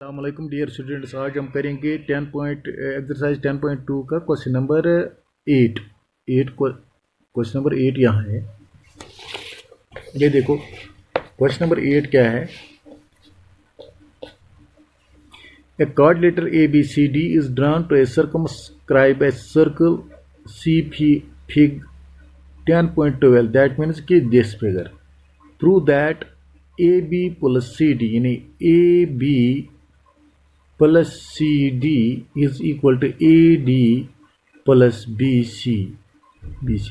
अस्सलामुअलैकुम dear students. आज हम करेंगे एक्सरसाइज 10.2 का क्वेश्चन नंबर 8। क्वेश्चन नंबर 8 यहाँ है। ये देखो क्वेश्चन नंबर 8 क्या है। A card letter ABCD is drawn to a circumscribe a circle C fig 10.12 that means कि this figure prove that AB plus CD यानी AB plus CD is equal to AD plus BC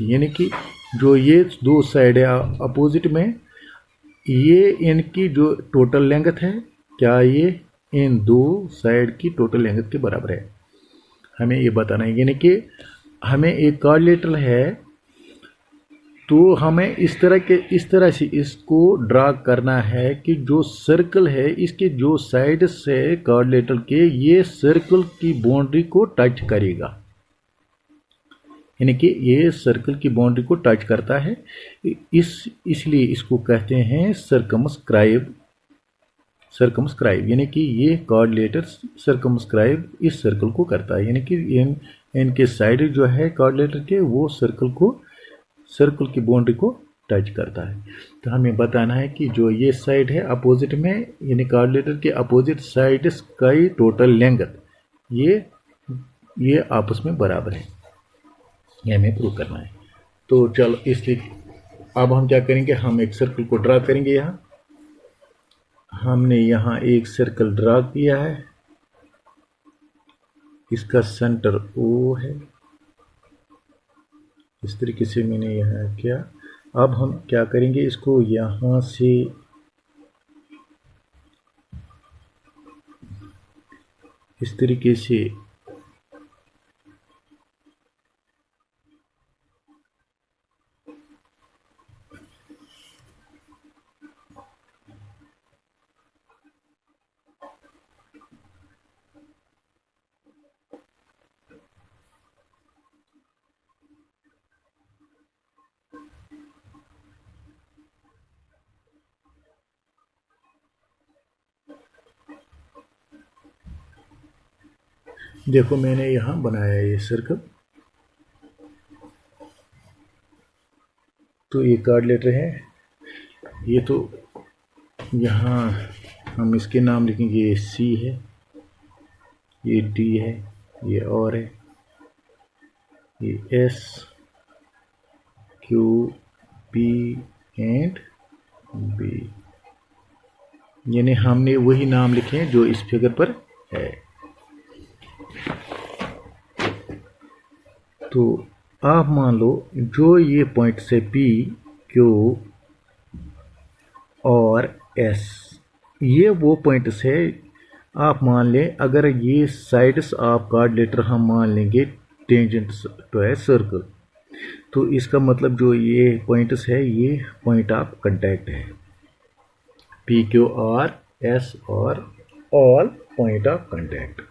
यानी कि जो ये दो side है opposite में, ये इनकी जो टोटल लेंथ है, क्या ये इन दो साइड की टोटल लेंथ के बराबर है, हमें ये बताना है। यानी कि हमें एक कार्ड लेटर है तो हमें इस तरह से इसको ड्रा करना है कि जो सर्कल है इसके जो साइड्स है कार्ड लेटर के, ये सर्कल की बाउंड्री को टच करेगा। यानी कि ये सर्कल की बाउंड्री को टच करता है, इसलिए इसको कहते हैं सर्कमस्क्राइब। यानी कि ये कार्ड लेटर सर्कमस्क्राइब इस सर्कल को करता है। यानी कि इनके साइड जो है कार्ड लेटर के, वो सर्कल की बाउंड्री को टच करता है। तो हमें बताना है कि जो ये साइड है अपोजिट में, यानी कार्ड लेटर के अपोजिट साइड का टोटल लेंथ ये आपस में बराबर है, ये हमें प्रूव करना है। तो चलो इसलिए अब हम क्या करेंगे, हम एक सर्कल को ड्रा करेंगे। यहाँ हमने यहाँ एक सर्कल ड्रा किया है, इसका सेंटर O है, इस तरीके से मैंने यहाँ किया। अब हम क्या करेंगे, इसको यहाँ से इस तरीके से देखो मैंने यहाँ बनाया ये सर्कल। तो ये कार्ड लेटर है, ये तो यहाँ हम इसके नाम लिखेंगे, ये C है, ये D है, ये R है, ये S Q P and B। यानी हमने वही नाम लिखे हैं जो इस फिगर पर है। तो आप मान लो जो ये पॉइंट से P Q और S, ये वो पॉइंट्स है। आप मान लें अगर ये साइड्स ऑफ कार्ड लेटर हम मान लेंगे टेंजेंट्स टू ए सर्कल, तो इसका मतलब जो ये पॉइंट्स है ये पॉइंट ऑफ कांटेक्ट है। P Q R S और ऑल पॉइंट ऑफ कांटेक्ट।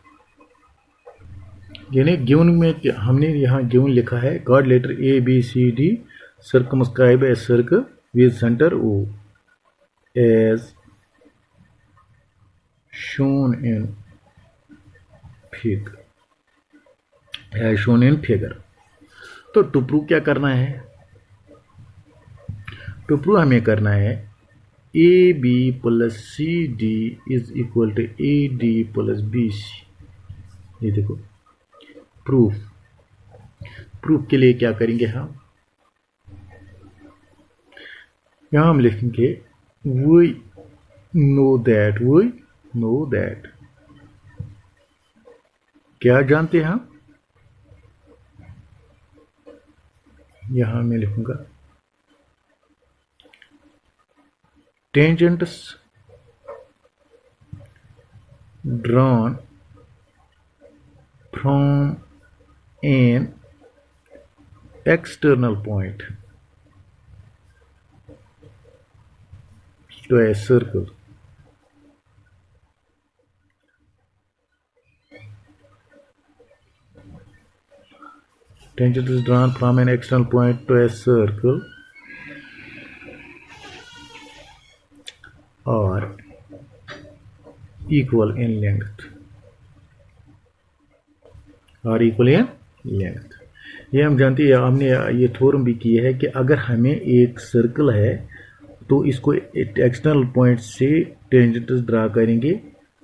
यानी गिवन में हमने यहाँ गिवन लिखा है card letter ABCD circumscribe a circle with centre O as shown in figure. तो टू प्रूव क्या करना है, टू प्रूव हमें करना है AB plus CD is equal to AD plus BC। ये देखो प्रूफ के लिए क्या करेंगे, हम यहां हम लिखेंगे we know that क्या जानते हैं हम। यहां मैं लिखूंगा tangents drawn from an external point to a circle tangent is drawn from an external point to a circle or equal in length और equal in length। ये हम जानते हैं, हमने ये थ्योरम भी किया है कि अगर हमें एक सर्कल है तो इसको एक्सटर्नल पॉइंट से टेंजेंट्स ड्रा करेंगे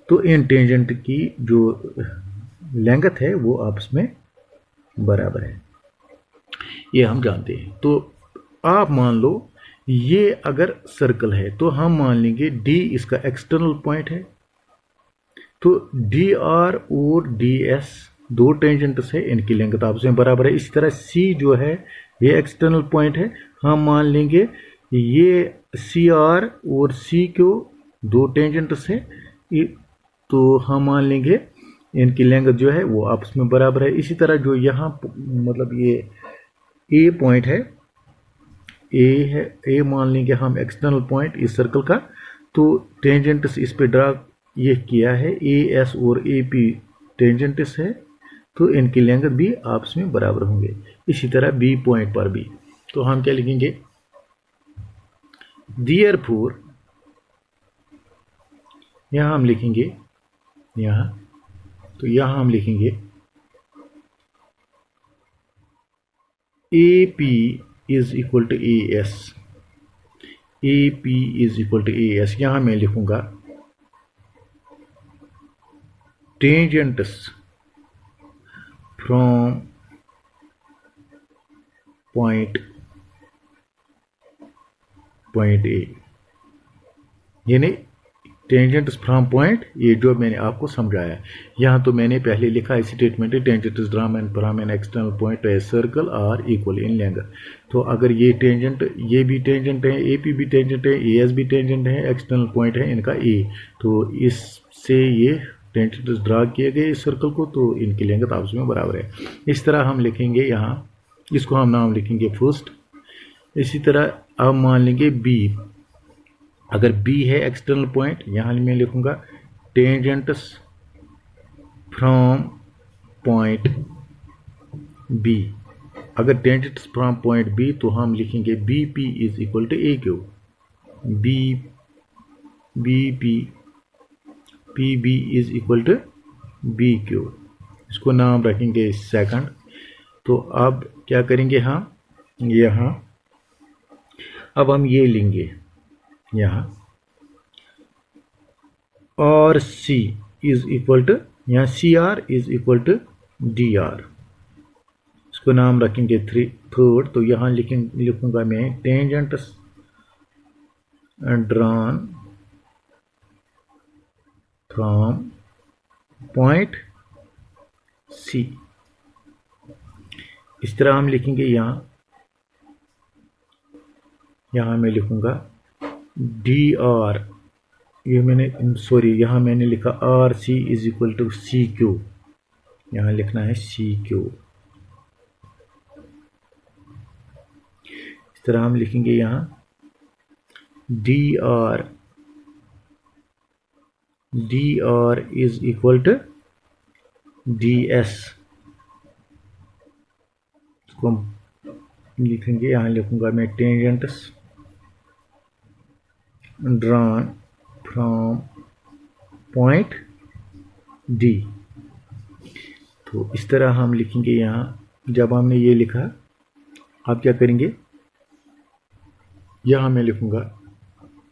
तो इन टेंजेंट की जो लेंथ है वो आपस में बराबर है, ये हम जानते हैं। तो आप मान लो ये अगर सर्कल है तो हम मान लेंगे डी इसका एक्सटर्नल पॉइंट है, तो डी आर और डी एस दो टेंजेंट्स है, इनकी लेंथ आपस में बराबर है। इसी तरह सी जो है ये एक्सटर्नल पॉइंट है, हम मान लेंगे ये सी आर और सी क्यू दो टेंजेंट्स है, तो हम मान लेंगे इनकी लेंथ जो है वो आपस में बराबर है। इसी तरह जो यहाँ मतलब ये ए पॉइंट है, ए है, ए मान लेंगे हम एक्सटर्नल पॉइंट इस सर्कल का, तो टेंजेंट्स इस पे ड्रा ये किया है, ए एस और ए पी टेंजेंट्स है, तो इनकी लेंथ भी आपस में बराबर होंगे। इसी तरह बी पॉइंट पर भी, तो हम क्या लिखेंगे, देयरफॉर यहाँ हम लिखेंगे यहाँ, तो यहाँ हम लिखेंगे A P is equal to A S, A P is equal to A S. यहाँ मैं लिखूंगा टेंजेंट्स फ्रॉम पॉइंट ए, यानी टेंजेंट्स फ्रॉम पॉइंट, ये जो मैंने आपको समझाया। यहाँ तो मैंने पहले लिखा है statement, tangents drawn and from an external point a circle are equal in length. तो अगर ये टेंजेंट, ये भी टेंजेंट है, ए पी भी टेंजेंट है, ए एस भी टेंजेंट है, एक्सटर्नल पॉइंट है इनका ए, तो इससे ये टेंजेंट्स ड्रा किए गए इस सर्कल को, तो इनकी लेंथ आपस में बराबर है। इस तरह हम लिखेंगे यहाँ, इसको हम नाम लिखेंगे फर्स्ट। इसी तरह अब मान लेंगे बी, अगर बी है एक्सटर्नल पॉइंट, यहाँ मैं लिखूंगा टेंजेंट्स फ्रॉम पॉइंट बी। अगर टेंजेंट्स फ्रॉम पॉइंट बी तो हम लिखेंगे B P is equal to A Q, B P B is equal to B Q, इसको नाम रखेंगे सेकंड। तो अब क्या करेंगे हम यहाँ, अब हम ये लेंगे यहाँ और सी इज इक्वल टू, यहाँ C R is equal to D R, इसको नाम रखेंगे थर्ड। तो यहाँ लिखूंगा मैं tangents drawn from point C, इस तरह हम लिखेंगे। यहाँ मैं लिखूंगा डी आर, ये मैंने सॉरी यहाँ मैंने लिखा R C is equal to C Q, यहाँ लिखना है सी क्यू। इस तरह हम लिखेंगे यहाँ D R is equal to D S, इसको हम लिखेंगे, यहाँ लिखूंगा मैं tangents drawn from point D. तो इस तरह हम लिखेंगे यहाँ। जब हमने ये लिखा, आप क्या करेंगे, यहाँ मैं लिखूंगा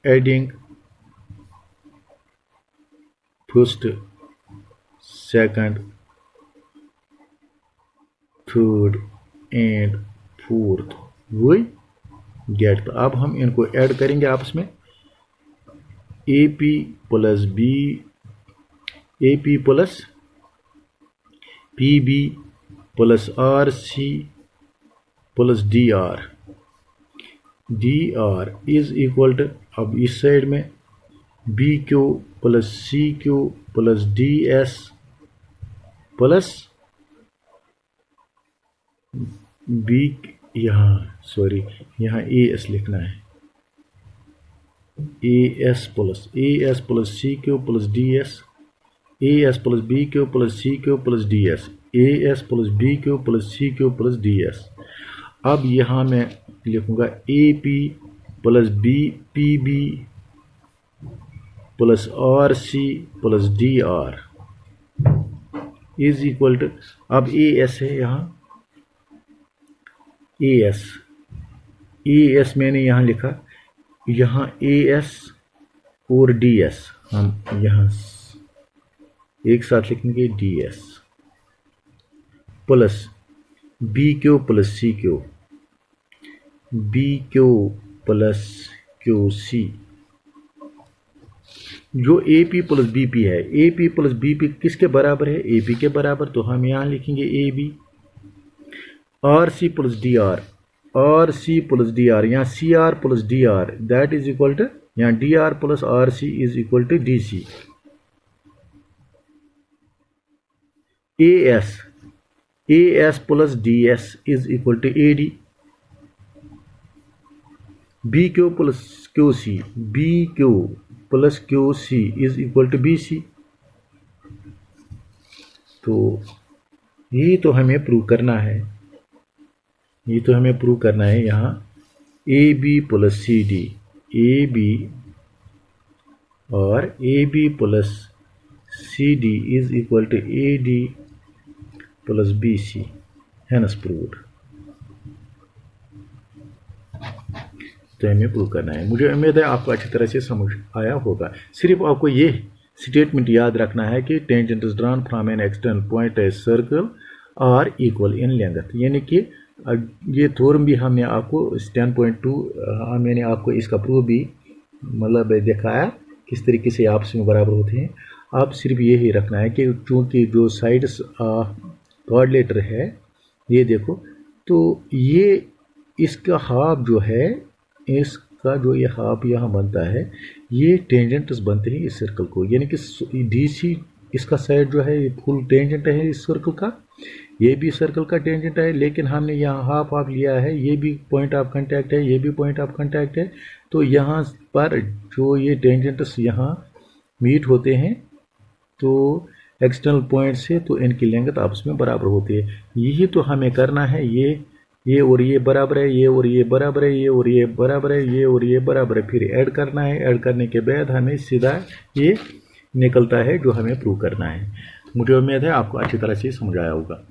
adding first second third and fourth वही गेट। तो अब हम इनको ऐड करेंगे आपस में, A P plus B, A P plus P B plus R C plus D R is equal to, अब इस साइड में B Q plus C Q plus D S plus B, यहाँ सॉरी यहाँ A S लिखना है, A S plus C Q plus D S, A S plus B Q plus C Q plus D S, A S plus B Q plus C Q plus D S. अब यहाँ मैं लिखूंगा A P plus B P B plus R C plus D R is equal to, अब A S है यहाँ, A S मैंने यहाँ लिखा, यहाँ ए एस और डी एस हम यहाँ एक साथ लिखेंगे, D S plus B Q plus C Q, B Q plus Q C, जो A P plus B P है, A P plus B P किसके बराबर है, ए पी के बराबर, तो हम यहाँ लिखेंगे A B, R C plus D R, R C plus D R, यहाँ C R plus D R that is equal to, यहाँ D R plus R C is equal to D C, A S plus D S is equal to A D, B Q plus Q C, B Q plus Q C is equal to B C. तो ये तो हमें prove करना है, ये तो हमें prove करना है यहाँ A B plus C D, A B और A B plus C D is equal to A D plus B C, hence proved. तो हमें प्रूव करना है। मुझे उम्मीद है आपको अच्छी तरह से समझ आया होगा। सिर्फ आपको ये स्टेटमेंट याद रखना है कि tangent is drawn from an external point a circle are equal in length, यानी कि ये थ्योरम भी हमने आपको 10.2 मैंने आपको इसका प्रूफ भी मतलब दिखाया किस तरीके से आपस में बराबर होते हैं। आप सिर्फ ये ही रखना है कि चूँकि जो साइड्स क्वाड्रिलेटर है, ये देखो, तो ये इसका हाफ जो है, इसका जो ये हाफ यहाँ बनता है, ये टेंजेंट्स बनते हैं इस सर्कल को, यानी कि डी सी इसका साइड जो है ये फुल टेंजेंट है इस सर्कल का, ये भी सर्कल का टेंजेंट है, लेकिन हमने यहाँ हाफ हाफ लिया है, ये भी पॉइंट ऑफ कांटेक्ट है, ये भी पॉइंट ऑफ कांटेक्ट है। तो यहाँ पर जो ये टेंजेंट्स यहाँ मीट होते हैं तो एक्सटर्नल पॉइंट से, तो इनकी लेंथ आपस में बराबर होती है। यही तो हमें करना है, ये और ये बराबर है, ये और ये बराबर है, ये और ये बराबर है, ये और ये बराबर है, फिर ऐड करना है। ऐड करने के बाद हमें सीधा ये निकलता है जो हमें प्रूव करना है। मुझे उम्मीद है आपको अच्छी तरह से समझ आया होगा।